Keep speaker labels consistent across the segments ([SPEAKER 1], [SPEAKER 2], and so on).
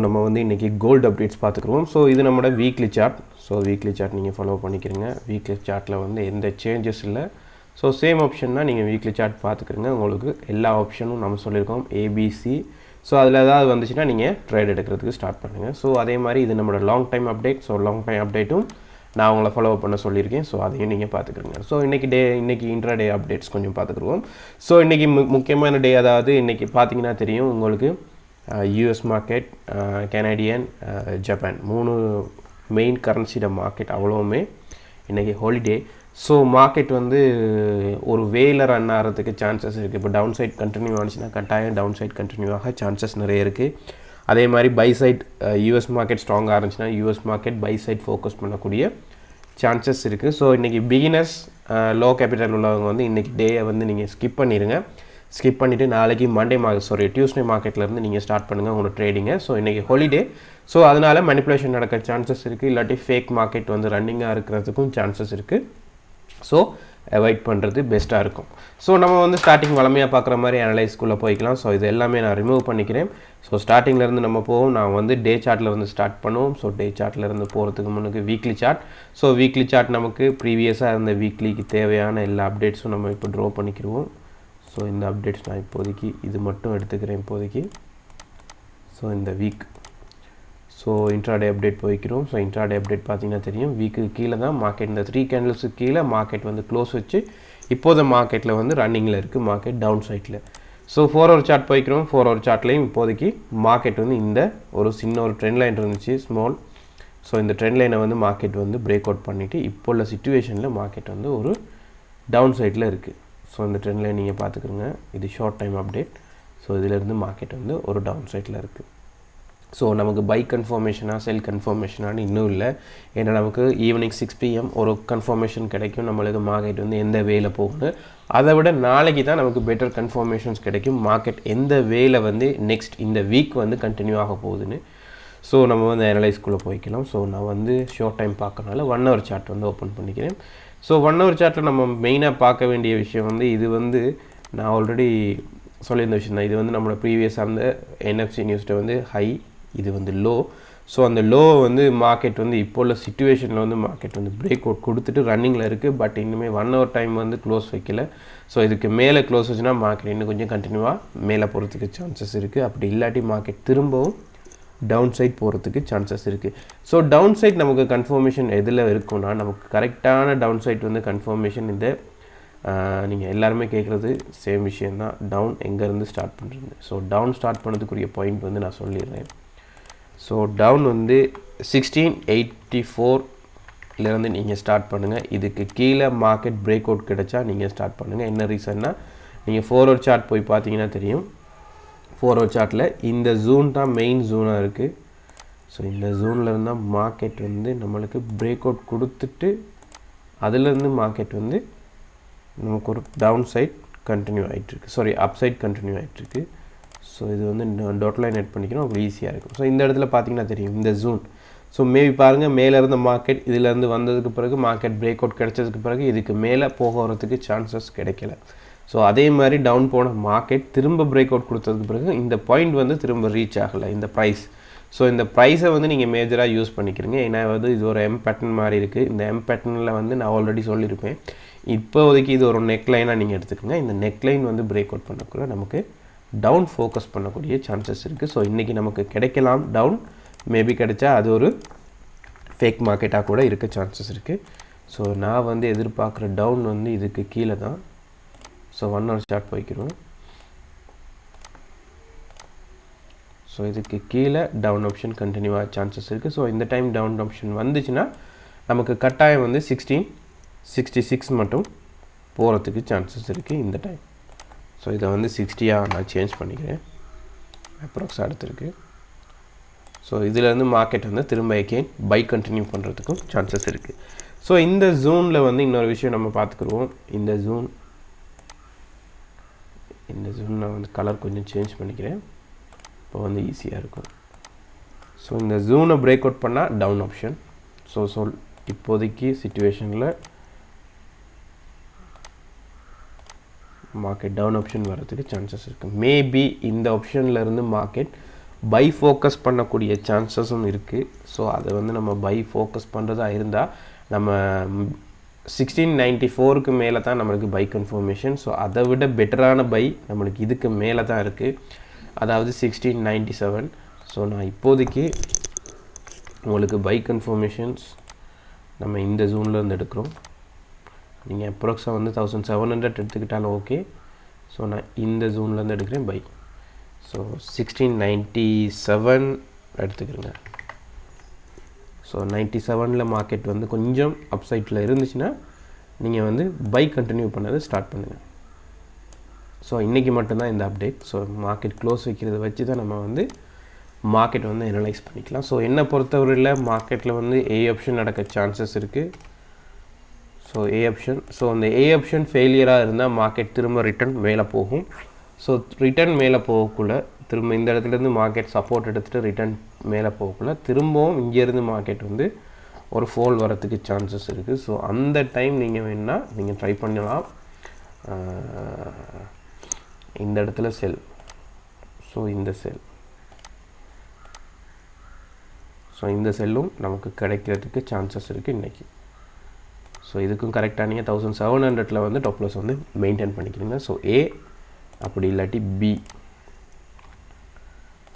[SPEAKER 1] நம்ம வந்து இன்னைக்கு கோல்ட் அப்டேட்ஸ் பார்த்துக்குறோம். ஸோ இது நம்மளோட weekly chart. So weekly chart நீங்கள் ஃபாலோ பண்ணிக்கிறீங்க. வீக்லி சார்ட்டில் வந்து எந்த சேஞ்சஸ் இல்லை. ஸோ சேம் ஆப்ஷன்னா நீங்கள் வீக்லி சார்ட் பார்த்துக்கிறீங்க. உங்களுக்கு எல்லா ஆப்ஷனும் நம்ம சொல்லியிருக்கோம் ஏபிசி. ஸோ அதில் ஏதாவது வந்துச்சுன்னா நீங்கள் ட்ரேட் எடுக்கிறதுக்கு ஸ்டார்ட் பண்ணுங்கள். ஸோ அதே மாதிரி இது நம்மளோட long time update. So long time அப்டேட்டும் நான் உங்களை ஃபாலோ பண்ண சொல்லியிருக்கேன். ஸோ அதையும் நீங்கள் பார்த்துக்கிறீங்க. ஸோ இன்றைக்கி இன்ட்ராடே அப்டேட்ஸ் கொஞ்சம் பார்த்துக்குருவோம். ஸோ இன்றைக்கி முக்கியமான டே, அதாவது இன்றைக்கி பார்த்தீங்கன்னா தெரியும் உங்களுக்கு US market, Canadian, Japan 3 main கரன்சியோட மார்க்கெட் அவ்வளோவுமே இன்றைக்கி ஹாலிடே. ஸோ மார்க்கெட் வந்து ஒரு வேல ரன் ஆகிறதுக்கு சான்சஸ் இருக்குது. இப்போ டவுன் சைட் கண்டினியூ ஆனிச்சுன்னா கட்டாயம் டவுன் சைட் கண்டினியூ ஆக சான்சஸ் நிறைய இருக்குது. அதே மாதிரி பை சைட் US மார்க்கெட் ஸ்ட்ராங்காக இருந்துச்சுன்னா US market buy side focus பண்ணக்கூடிய சான்சஸ் இருக்குது. ஸோ இன்றைக்கி பிகினர்ஸ் லோ கேபிட்டல் உள்ளவங்க வந்து இன்றைக்கி டேயை வந்து நீங்கள் ஸ்கிப் பண்ணிடுங்க. ஸ்கிப் பண்ணிவிட்டு நாளைக்கு டியூஸ்டே மார்க்கெட்லேருந்து நீங்கள் ஸ்டார்ட் பண்ணுங்கள் உங்களோட ட்ரேடிங்கை. ஸோ இன்றைக்கி ஹாலிடே. ஸோ அதனால் மேனிப்புலேஷன் நடக்க சான்சஸ் இருக்குது. இல்லாட்டி ஃபேக் மார்க்கெட் வந்து ரன்னிங்காக இருக்கிறதுக்கும் சான்சஸ் இருக்குது. ஸோ அவாய்ட் பண்ணுறது பெஸ்ட்டாக இருக்கும். ஸோ நம்ம வந்து ஸ்டார்டிங் வளமையாக பார்க்குற மாதிரி அனலைஸ்க்குள்ளே போய்க்கலாம். ஸோ இது எல்லாமே நான் ரிமூவ் பண்ணிக்கிறேன். ஸோ ஸ்டார்டிங்லேருந்து நம்ம போவோம். நான் வந்து டே சார்ட்டில் வந்து ஸ்டார்ட் பண்ணுவோம். ஸோ டே சார்ட்லேருந்து போகிறதுக்கு முன்னுக்கு weekly chart. So weekly chart நமக்கு ப்ரீவியஸாக இருந்த வீக்லிக்கு தேவையான எல்லா அப்டேட்ஸும் நம்ம இப்போ ட்ரா பண்ணிக்கிடுவோம். ஸோ இந்த அப்டேட்ஸ் நான் இப்போதைக்கு இது மட்டும் எடுத்துக்கிறேன் இப்போதைக்கு. ஸோ இந்த வீக் ஸோ இன்ட்ராடே அப்டேட் போய்க்கிறோம். ஸோ இன்ட்ராடே அப்டேட் பார்த்தீங்கன்னா தெரியும், வீக்கு கீழே தான் மார்க்கெட், இந்த 3 கேண்டில்ஸுக்கு கீழே மார்க்கெட் வந்து க்ளோஸ் வச்சு இப்போது மார்க்கெட்டில் வந்து ரன்னிங்கில் இருக்குது மார்க்கெட் டவுன் சைட்டில். ஸோ 4 ஹவர் சார்ட் போய்க்கிறோம். 4 ஹவர் சார்ட்லேயும் இப்போதைக்கு மார்க்கெட் வந்து இந்த ஒரு சின்ன ஒரு ட்ரெண்ட் லைன் இருந்துச்சு ஸ்மால். ஸோ இந்த ட்ரெண்ட் லைனை வந்து மார்க்கெட் வந்து பிரேக் அவுட் பண்ணிவிட்டு இப்போ உள்ள சிச்சுவேஷனில் மார்க்கெட் வந்து ஒரு டவுன் சைட்டில் இருக்குது. ஸோ இந்த ட்ரெண்ட் லைன் நீங்கள் பார்த்துக்குறங்க. இது ஷார்ட் டைம் அப்டேட். ஸோ இதிலேருந்து மார்க்கெட் வந்து ஒரு டவுன் சைட்டில் இருக்குது. ஸோ நமக்கு பை கன்ஃபர்மேஷனாக செல் கன்ஃபர்மேஷனானு இன்னும் இல்லை. ஏன்னா நமக்கு ஈவினிங் 6 PM ஒரு கன்ஃபர்மேஷன் கிடைக்கும் நம்மளுக்கு மார்க்கெட் வந்து எந்த வேல போகுது. அதை விட நாளைக்கு தான் நமக்கு பெட்டர் கன்ஃபர்மேஷன்ஸ் கிடைக்கும் மார்க்கெட் எந்த வேல வந்து நெக்ஸ்ட் இந்த வீக் வந்து கண்டினியூ ஆக போகுதுன்னு. ஸோ நம்ம வந்து அனலைஸ்க்குள்ளே போய்க்கலாம். ஸோ நான் வந்து ஷார்ட் டைம் பார்க்கறனால 1 ஹவர் சார்ட் வந்து ஓப்பன் பண்ணிக்கிறேன். ஸோ 1 ஹவர் சார்ட்டில் நம்ம மெயினாக பார்க்க வேண்டிய விஷயம் வந்து இது வந்து நான் ஆல்ரெடி சொல்லியிருந்த விஷயம் தான். இது வந்து நம்மளோட ப்ரீவியஸாக இருந்த NFC நியூஸ்ட்டை வந்து ஹை, இது வந்து லோ. ஸோ அந்த லோ வந்து மார்க்கெட் வந்து இப்போ உள்ள சிச்சுவேஷனில் வந்து மார்க்கெட் வந்து பிரேக் அவுட் கொடுத்துட்டு ரன்னிங்கில் இருக்குது. பட் இன்னுமே 1 ஹவர் டைம் வந்து க்ளோஸ் வைக்கல. ஸோ இதுக்கு மேலே க்ளோஸ் வச்சுன்னா மார்க்கெட் இன்னும் கொஞ்சம் கண்டினியூவாக மேலே போகிறதுக்கு சான்சஸ் இருக்குது. அப்படி இல்லாட்டி மார்க்கெட் திரும்பவும் டவுன் சைட் போகிறதுக்கு சான்சஸ் இருக்குது. ஸோ டவுன் சைட் நமக்கு கன்ஃபர்மேஷன் எதில் இருக்குன்னா, நமக்கு கரெக்டான டவுன் சைட் வந்து கன்ஃபர்மேஷன் இந்த நீங்கள் எல்லாருமே கேட்குறது சேம் விஷயந்தான், டவுன் எங்கேருந்து ஸ்டார்ட் பண்ணுறது. ஸோ டவுன் ஸ்டார்ட் பண்ணதுக்குரிய பாயிண்ட் வந்து நான் சொல்லிடுறேன். ஸோ டவுன் வந்து 1684லேருந்து நீங்கள் ஸ்டார்ட் பண்ணுங்கள். இதுக்கு கீழே மார்க்கெட் பிரேக் அவுட் கிடைச்சா நீங்கள் ஸ்டார்ட் பண்ணுங்கள். என்ன ரீசன்னா, நீங்கள் 4 ஹவர் சார்ட் போய் பார்த்தீங்கன்னா தெரியும். 4 ஹவர் சார்ட்டில் இந்த ஜூன் தான் மெயின் ஜூனாக இருக்குது. ஸோ இந்த ஜூனில் இருந்தால் மார்க்கெட் வந்து நம்மளுக்கு பிரேக் அவுட் கொடுத்துட்டு அதிலேருந்து மார்க்கெட் வந்து நமக்கு ஒரு டவுன் சைட் கண்டினியூ ஆகிட்டுருக்கு, அப் சைட் கண்டினியூ ஆகிட்டுருக்கு. ஸோ இது வந்து டாட் லைன் எட் பண்ணிக்கணும், உங்களுக்கு ஈஸியாக இருக்கும். ஸோ இந்த இடத்துல பார்த்தீங்கன்னா தெரியும் இந்த ஜூன். ஸோ மேபி பாருங்கள், மேலே இருந்த மார்க்கெட் இதிலேருந்து வந்ததுக்கு பிறகு மார்க்கெட் பிரேக் அவுட் கிடைச்சதுக்கு பிறகு இதுக்கு மேலே போகிறதுக்கு சான்சஸ் கிடைக்கல. ஸோ அதே மாதிரி டவுன் போன மார்க்கெட் திரும்ப பிரேக் அவுட் கொடுத்ததுக்கு பிறகு இந்த பாயிண்ட் வந்து திரும்ப ரீச் ஆகலை இந்த ப்ரைஸ். ஸோ இந்த ப்ரைஸை வந்து நீங்கள் மேஜராக யூஸ் பண்ணிக்கிறீங்க. ஏன்னா வந்து இது ஒரு M பேட்டர்ன் மாதிரி இருக்குது. இந்த M பேட்டர்னில் வந்து நான் ஆல்ரெடி சொல்லியிருப்பேன், இப்போதைக்கு இது ஒரு நெக் லைனாக நீங்கள் எடுத்துக்கோங்க. இந்த நெக் லைன் வந்து பிரேக் அவுட் பண்ணக்குள்ள நமக்கு டவுன் ஃபோக்கஸ் பண்ணக்கூடிய சான்சஸ் இருக்குது. ஸோ இன்றைக்கி நமக்கு கிடைக்கலாம் டவுன், மேபி கிடைச்சா அது ஒரு ஃபேக் மார்க்கெட்டாக கூட இருக்க சான்சஸ் இருக்குது. ஸோ நான் வந்து எதிர்பார்க்குற டவுன் வந்து இதுக்கு கீழே தான். ஸோ 1 ஹவர் சார்ட் போய்க்கிறோம். ஸோ இதுக்கு கீழே டவுன் ஆப்ஷன் கண்டினியூ ஆக சான்சஸ் இருக்குது. ஸோ இந்த டைம் டவுன் ஆப்ஷன் வந்துச்சுன்னா நமக்கு கட்டாயம் வந்து 1666 மட்டும் போகிறதுக்கு சான்சஸ் இருக்குது இந்த டைம். ஸோ இதை வந்து 60யாக நான் சேஞ்ச் பண்ணிக்கிறேன், அப்ராக்ஸ் அடுத்திருக்கு. ஸோ இதிலேருந்து மார்க்கெட் வந்து திரும்ப எகெயின் பை கண்டினியூ பண்ணுறதுக்கும் சான்சஸ் இருக்குது. ஸோ இந்த ஜூனில் வந்து இன்னொரு விஷயம் நம்ம பார்த்துக்குருவோம். இந்த ஜூன் நான் வந்து கலர் கொஞ்சம் சேஞ்ச் பண்ணிக்கிறேன், இப்போ வந்து ஈஸியாக இருக்கும். ஸோ இந்த ஜூனை பிரேக் அவுட் பண்ணால் டவுன் ஆப்ஷன். ஸோ இப்போதைக்கு சிச்சுவேஷனில் மார்க்கெட் டவுன் ஆப்ஷன் வரதுக்கு சான்சஸ் இருக்குது. மேபி இந்த ஆப்ஷனில் இருந்து மார்க்கெட் பை ஃபோக்கஸ் பண்ணக்கூடிய சான்சஸும் இருக்குது. ஸோ அதை வந்து நம்ம பை ஃபோக்கஸ் பண்ணுறதா இருந்தால் நம்ம 1694க்கு மேலே தான் நம்மளுக்கு பை கன்ஃபர்மேஷன். ஸோ அதை விட பெட்டரான பை நம்மளுக்கு இதுக்கு மேலே தான் இருக்குது, அதாவது 1697. ஸோ நான் இப்போதைக்கு உங்களுக்கு பை கன்ஃபர்மேஷன்ஸ் நம்ம இந்த ஜோனில் இருந்து எடுக்கிறோம். நீங்கள் அப்ராக்ஸாக வந்து 1700 எடுத்துக்கிட்டாலும் ஓகே. ஸோ நான் இந்த ஜோன்லேருந்து எடுக்கிறேன் பை. ஸோ 1697 எடுத்துக்கிறேங்க. ஸோ 97ல் மார்க்கெட் வந்து கொஞ்சம் அப்சைட்டில் இருந்துச்சுன்னா நீங்கள் வந்து பை கண்டினியூ பண்ணதை ஸ்டார்ட் பண்ணுங்கள். ஸோ இன்றைக்கி மட்டும்தான் இந்த அப்டேட். ஸோ மார்க்கெட் க்ளோஸ் வைக்கிறத வச்சு தான் நம்ம வந்து மார்க்கெட் வந்து அனலைஸ் பண்ணிக்கலாம். ஸோ என்னை பொறுத்தவரையில் மார்க்கெட்டில் வந்து ஏ ஆப்ஷன் நடக்க சான்சஸ் இருக்குது. ஸோ ஏ ஆப்ஷன், ஸோ அந்த ஏ ஆப்ஷன் ஃபெயிலியராக இருந்தால் மார்க்கெட் திரும்ப ரிட்டர்ன் மேலே போகும். ஸோ ரிட்டர்ன் மேலே போகக்குள்ள திரும்ப இந்த இடத்துலேருந்து மார்க்கெட் சப்போர்ட் எடுத்துகிட்டு ரிட்டர்ன் மேலே போகக்குள்ள திரும்பவும் இங்கேருந்து மார்க்கெட் வந்து ஒரு ஃபோல் வரத்துக்கு சான்சஸ் இருக்குது. ஸோ அந்த டைம் நீங்கள் வேணுன்னா நீங்கள் ட்ரை பண்ணலாம். இந்த இடத்துல செல், ஸோ இந்த செல், ஸோ இந்த செல்லும் நமக்கு கிடைக்கிறதுக்கு சான்சஸ் இருக்குது இன்றைக்கி. ஸோ இதுக்கும் கரெக்டாக நீங்கள் 1700ல் வந்து டாப் லாஸ் வந்து மெயின்டைன் பண்ணிக்கிறீங்க. ஸோ ஏ அப்படி இல்லாட்டி பி.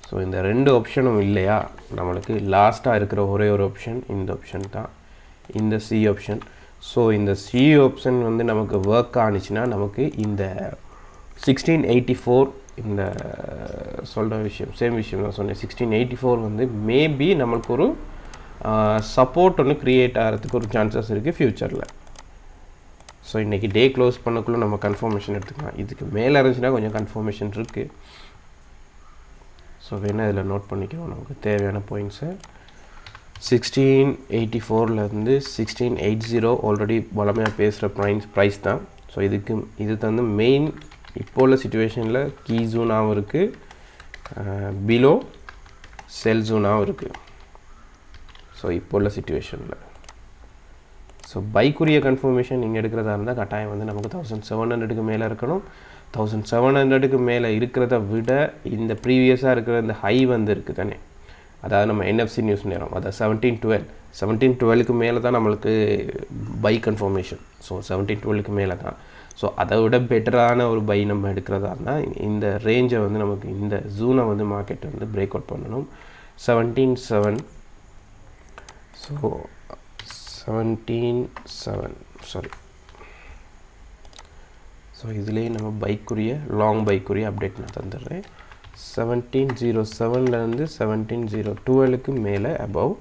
[SPEAKER 1] ஸோ இந்த ரெண்டு ஆப்ஷனும் இல்லையா, நம்மளுக்கு லாஸ்ட்டாக இருக்கிற ஒரே ஒரு ஆப்ஷன் இந்த ஆப்ஷன் தான், இந்த சி ஆப்ஷன். ஸோ இந்த சி ஆப்ஷன் வந்து நமக்கு ஒர்க் ஆனிச்சுன்னா நமக்கு இந்த 1684 இந்த சொல்கிற விஷயம் சேம் விஷயம் தான் சொன்னேன். 1684 வந்து மேபி நம்மளுக்கு ஒரு சப்போர்ட் ஒன்று க்ரியேட் ஆகிறதுக்கு ஒரு சான்சஸ் இருக்குது ஃப்யூச்சரில். ஸோ இன்றைக்கி டே க்ளோஸ் பண்ணக்குள்ளே நம்ம கன்ஃபர்மேஷன் எடுத்துக்கலாம். இதுக்கு மேலே இருந்துச்சுன்னா கொஞ்சம் கன்ஃபர்மேஷன் இருக்குது. ஸோ வேணால் இதில் நோட் பண்ணிக்கிறோம் நமக்கு தேவையான பாயிண்ட்ஸை. 1684லேருந்து 1680 ஆல்ரெடி வளமையாக பேசுகிற ப்ரைஸ் தான். ஸோ இது வந்து மெயின் இப்போ உள்ள சிச்சுவேஷனில் கீ ஜூனாகவும் இருக்குது, பிலோ செல் ஜூனாகவும் இருக்குது. ஸோ இப்போ உள்ள சிச்சுவேஷனில் ஸோ பைக்குரிய கன்ஃபர்மேஷன் நீங்கள் எடுக்கிறதா இருந்தால் கட்டாயம் வந்து நமக்கு 1700க்கு மேலே இருக்கணும். 1700க்கு மேலே இருக்கிறத விட இந்த ப்ரீவியஸாக இருக்கிற இந்த ஹை வந்து இருக்குது தானே, அதாவது நம்ம என்எஃப்சி நியூஸ் நேரம், அதாவது 1712க்கு மேலே தான் நம்மளுக்கு பை கன்ஃபர்மேஷன். ஸோ 1712க்கு மேலே தான். ஸோ அதை விட பெட்டரான ஒரு பை நம்ம எடுக்கிறதா இருந்தால் இந்த ரேஞ்சை வந்து நமக்கு இந்த ஜூனை வந்து மார்க்கெட் வந்து பிரேக் அவுட் பண்ணணும். 17.7 ஸோ 17.7 சாரி. ஸோ இதுலேயே நம்ம பைக்குரிய லாங் பைக்குரிய அப்டேட் நான் தந்துடுறேன். 1707லேருந்து 1712க்கு மேலே அபவ்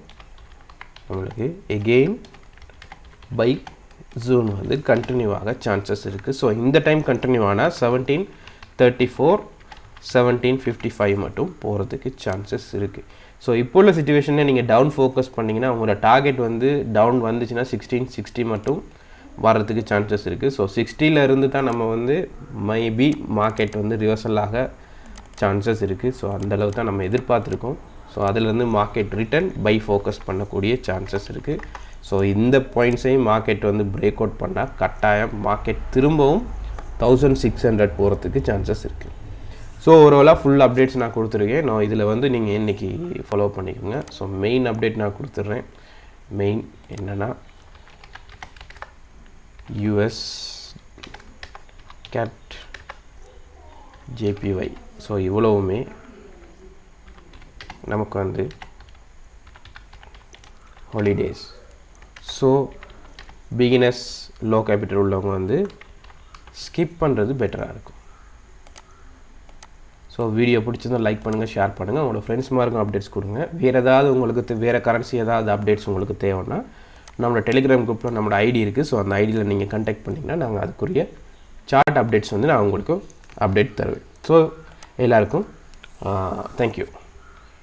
[SPEAKER 1] நம்மளுக்கு எகெயின் பை ஜூன் வந்து கண்டினியூ ஆக சான்சஸ் இருக்குது. ஸோ இந்த டைம் கண்டினியூ ஆனால் 1734 1755 மட்டும் போகிறதுக்கு சான்சஸ் இருக்குது. ஸோ இப்போ உள்ள சிச்சுவேஷனை நீங்கள் டவுன் ஃபோக்கஸ் பண்ணிங்கன்னா உங்களோட டார்கெட் வந்து டவுன் வந்துச்சுன்னா 1660 மட்டும் வர்றதுக்கு சான்சஸ் இருக்குது. ஸோ 60ல் இருந்து தான் நம்ம வந்து மேபி மார்க்கெட் வந்து ரிவர்சல் ஆக சான்சஸ் இருக்குது. ஸோ அந்தளவு தான் நம்ம எதிர்பார்த்துருக்கோம். ஸோ அதிலேருந்து மார்க்கெட் ரிட்டர்ன் பை ஃபோக்கஸ் பண்ணக்கூடிய சான்சஸ் இருக்குது. ஸோ இந்த பாயிண்ட்ஸையும் மார்க்கெட் வந்து பிரேக் அவுட் பண்ணால் கட்டாயம் மார்க்கெட் திரும்பவும் 1600 போகிறதுக்கு சான்சஸ் இருக்குது. ஸோ ஓவராலாக ஃபுல் அப்டேட்ஸ் நான் கொடுத்துருக்கேன். நான் இதில் வந்து நீங்கள் இன்றைக்கி ஃபாலோ பண்ணிக்கோங்க. ஸோ மெயின் அப்டேட் நான் கொடுத்துட்றேன். மெயின் என்னென்னா USDCAD JPY. ஸோ இவ்வளவுமே நமக்கு வந்து holidays. So beginners low capital உள்ளவங்க வந்து ஸ்கிப் பண்ணுறது பெட்டராக இருக்கும். ஸோ வீடியோ பிடிச்சிருந்தால் லைக் பண்ணுங்கள், ஷேர் பண்ணுங்கள், உங்களோட ஃப்ரெண்ட்ஸ்மாருக்கும் அப்டேட்ஸ் கொடுங்க. வேறு ஏதாவது உங்களுக்கு வேறு கரன்சி ஏதாவது அப்டேட்ஸ் உங்களுக்கு தேவைன்னா நம்மளோட டெலிகிராம் குரூப்பில் நம்மளோட ஐடி இருக்குது. ஸோ அந்த ஐடியில் நீங்கள் கான்டாக்ட் பண்ணிங்கன்னா நாங்கள் அதுக்குரிய சார்ட் அப்டேட்ஸ் வந்து நான் உங்களுக்கு அப்டேட் தருவேன். ஸோ எல்லாருக்கும் தேங்க்யூ.